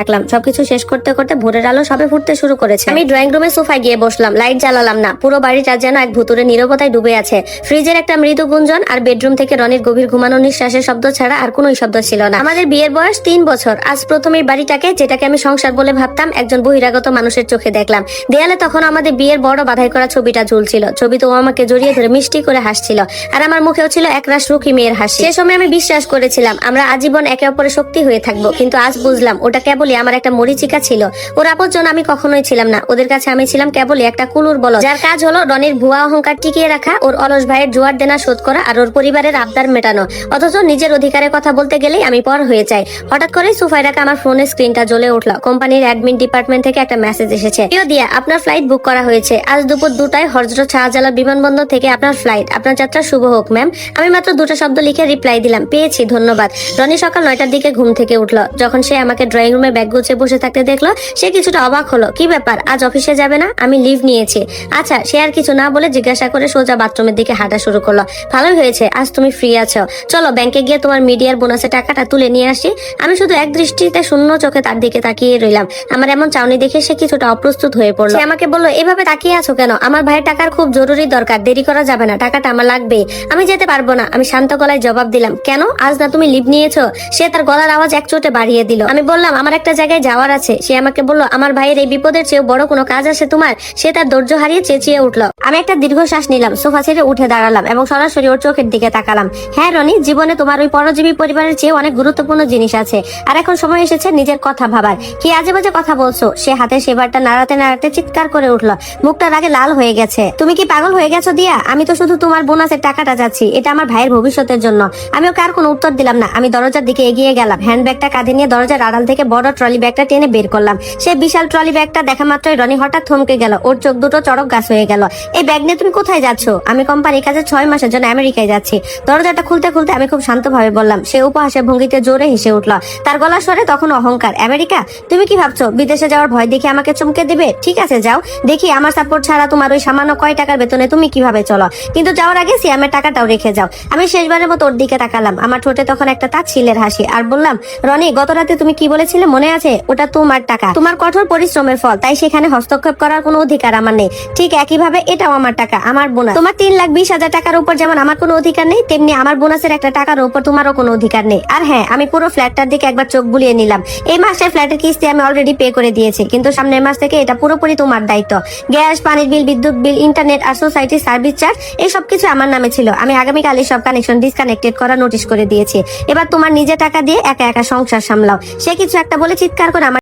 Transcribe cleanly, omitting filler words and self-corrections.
রাখলাম। সবকিছু শেষ করতে করতে ভোরের আলো সবে ফুটতে শুরু করেছে। আমি ড্রয়িং রুমে সোফায় গিয়ে বসলাম, লাইট জ্বালালাম না। পুরো বাড়িটা যেন এক ভুতুরে নীরবতায় ডুবে আছে। ফ্রিজের একটা মৃদু গুঞ্জন আর বেডরুম থেকে রনির গভীর ঘুমানো নিঃশ্বাসের শব্দ ছাড়া আর কোনো শব্দ ছিল না। আমাদের বিয়ের বয়স 3 বছর। আজ প্রথম এই বাড়িটাকে, যেটাকে আমি সংসার বলে ভাবতাম, একজন বহিরাগত মানুষের চোখে দেখলাম। দেয়ালে তখন আমাদের বিয়ের বড় বাধাই করা ছবিটা ঝুলছিল। ছবিতে ও আমাকে জড়িয়ে ধরে মিষ্টি করে হাসছিল, আর আমার মুখেও ছিল একরাশ সুখী মেয়ের হাসি। সে সময় আমি বিশ্বাস করেছিলাম আমরা আজীবন একে অপরের শক্তি হয়ে থাকবো, কিন্তু আজ বুঝলাম ওটা কেবলই আমার একটা মরিচিকা ছিল। ওর আপনজন আমি কখনোই ছিলাম না। ওদের কাছে আমি ছিলাম কেবলই একটা কুলুর বলদ, যার কাজ হলো রনির ভুয়া অহংকার টিকিয়ে রাখা, ওর অলস ভাইয়ের জোয়ার দেনা শোধ করা, আর ওর পরিবারের আবদার মেটানো। অথচ নিজের অধিকারের কথা বলতে গেলেই আমি পর হয়ে যাই। হঠাৎ করে সোফায় রাখা আমার ফোনের স্ক্রিনটা জ্বলে উঠলো। কোম্পানির অ্যাডমিন ডিপার্টমেন্ট থেকে একটা মেসেজ এসেছে। প্রিয় দিয়া, আপনার ফ্লাইট বুক করা হয়েছে। আজ দুপুর 2টায় হযরত শাহজালাল বিমানবন্দর থেকে আপনার ফ্লাইট। আপনার যাত্রা শুভ হোক ম্যাম। আমি মাত্র 2টা শব্দ লিখে রিপ্লাই দিলাম, পেয়েছি, ধন্যবাদ। রনি সকাল 9টার দিকে ঘুম থেকে উঠলো। যখন সে আমাকে ড্রয়িং রুমে ব্যাগ গুছিয়ে বসে থাকতে দেখলো, সে কিছুটা অবাক হলো। কি ব্যাপার, আজ অফিসে যাবে না? আমি লিভ নিয়েছি। আচ্ছা। সে আর কিছু না বলে জিজ্ঞাসা করে সোজা বাথরুমের দিকে হাঁটা শুরু করলো। ভালোই হয়েছে, আজ তুমি ফ্রি আছো। চলো ব্যাংকে গিয়ে তোমার মিডিয়ার বোনাসের টাকাটা তুলে নিয়ে আসি। আমি শুধু এক দৃষ্টিতে শূন্য চোখে তার দিকে তাকিয়ে রইলাম। আমার এমন চাউনি দেখে সে কিছুটা অপ্রস্তুত হয়ে পড়লো। সে আমাকে বললো, এভাবে তাকিয়ে আছো কেন? আমার ভাইয়ের টাকার খুব জরুরি দরকার, দেরি করা যাবে না, টাকাটা আমার লাগবে। আমি যেতে পারবো না। আমি শান্ত গলায় জবাব দিলাম, কেন? আজ না তুমি লিভ নিয়েছো? সে তার গলার আওয়াজ এক চোটে বাড়িয়ে দিল। আমি বললাম, আমার একটা জায়গায় যাওয়ার আছে। সে আমাকে বললো, আমার ভাইয়ের এই বিপদের চেয়েও বড় কোনো কাজ আছে তোমার? সে তার ধৈর্য হারিয়ে চেঁচিয়ে উঠলো। আমি একটা দীর্ঘশ্বাস নিলাম, সোফা ছেড়ে উঠে দাঁড়ালাম এবং সরাসরি ওর চোখের দিকে তাকালাম। হ্যাঁ রনি, জীবনে তোমার ওই পরজীবী পরিবারের চেয়ে অনেক গুরুত্বপূর্ণ জিনিস আছে, আর এখন সময় এসেছে নিজের কথা ভাবার। কি আজে বাজে কথা বলছো? সে হাতে সেবারটা নাড়াতে নাড়াতে চিৎকার করে উঠলো। মুখটা রাগে লাল হয়ে গেছে। তুমি কি পাগল হয়ে গেছো দিয়া? আমি তো শুধু তোমার বোনাসের টাকাটা চাচ্ছি, এটা আমার ভাইয়ের ভবিষ্যতের জন্য। আমি ওকে আর কোনো উত্তর দিলাম না। আমি দরজার দিকে এগিয়ে গেলাম। হ্যান্ডব্যাগটা কাঁধে নিয়ে দরজার আড়াল থেকে বড় ট্রলি ব্যাগটা টেনে বের করলাম। সে বিশাল ট্রলি ব্যাগটা দেখা মাত্রই রনি হঠাৎ থমকে গেল। ওর চোখ দুটো চড়ক গাছ হয়ে গেল। এই ব্যাগ নিয়ে তুমি কোথায় যাচ্ছ? আমি কোম্পানির কাজে 6 মাসের জন্য আমেরিকায় যাচ্ছি। দরজাটা খুলতে খুলতে আমি খুব শান্তভাবে বললাম। সে উপহাসের ভঙ্গিতে জোরে হেসে উঠল। তার গলার স্বরে তখন অহংকার। আমেরিকা? তুমি কি ভাবছো বিদেশে যাওয়ার ভয় দেখে আমাকে চমকে দিবে? ঠিক আছে যাও, দেখি আমার সাপোর্ট ছাড়া তোমার ওই সামান্য কয় টাকার বেতনে তুমি কিভাবে চলো। কিন্তু যাওয়ার আগে সিয়ামের টাকাটাও রেখে যাও। আমি শেষবারের মতো ওর দিকে তাকালাম। আমার ঠোঁটে তখন একটা তাচ্ছিল্যের হাসি, আর বললাম, রনি, গত রাতে তুমি কি বলেছিলে মনে আছে? ওটা তোমার টাকা, তোমার কঠোর পরিশ্রমের ফল, তাই সেখানে হস্তক্ষেপ করার কোনো অধিকার আমার নেই। ঠিক একইভাবে এটাও আমার টাকা, আমার বোনাস। তোমার 3,20,000 টাকার উপর যেমন আমার কোনো অধিকার নেই, তেমনি আমার বোনাসের একটা টাকার উপর তোমারও কোনো অধিকার নেই। আর হ্যাঁ, আমি পুরো ফ্ল্যাটটার দিকে একবার চোখ বুলিয়ে নিলাম। এই মাসের ফ্ল্যাটের কিস্তি আমি অলরেডি পে করে দিয়েছি, কিন্তু সামনের মাস থেকে এটা পুরোপুরি তোমার দায়িত্ব। গ্যাস, পানির বিল, বিদ্যুৎ বিল, ইন্টারনেট আর সোসাইটি সার্ভিস চার্জ, এই সব কিছু আমার নামে ছিল। আমি আগামীকাল এই সব কানেকশন ডিসকানেক্টেড করা নোটিশ করে দিয়েছি। এবার তোমার নিজের টাকা দিয়ে একা একা সংসার সামলাও। সে কিছু একটা বলে চিৎকার করে আমার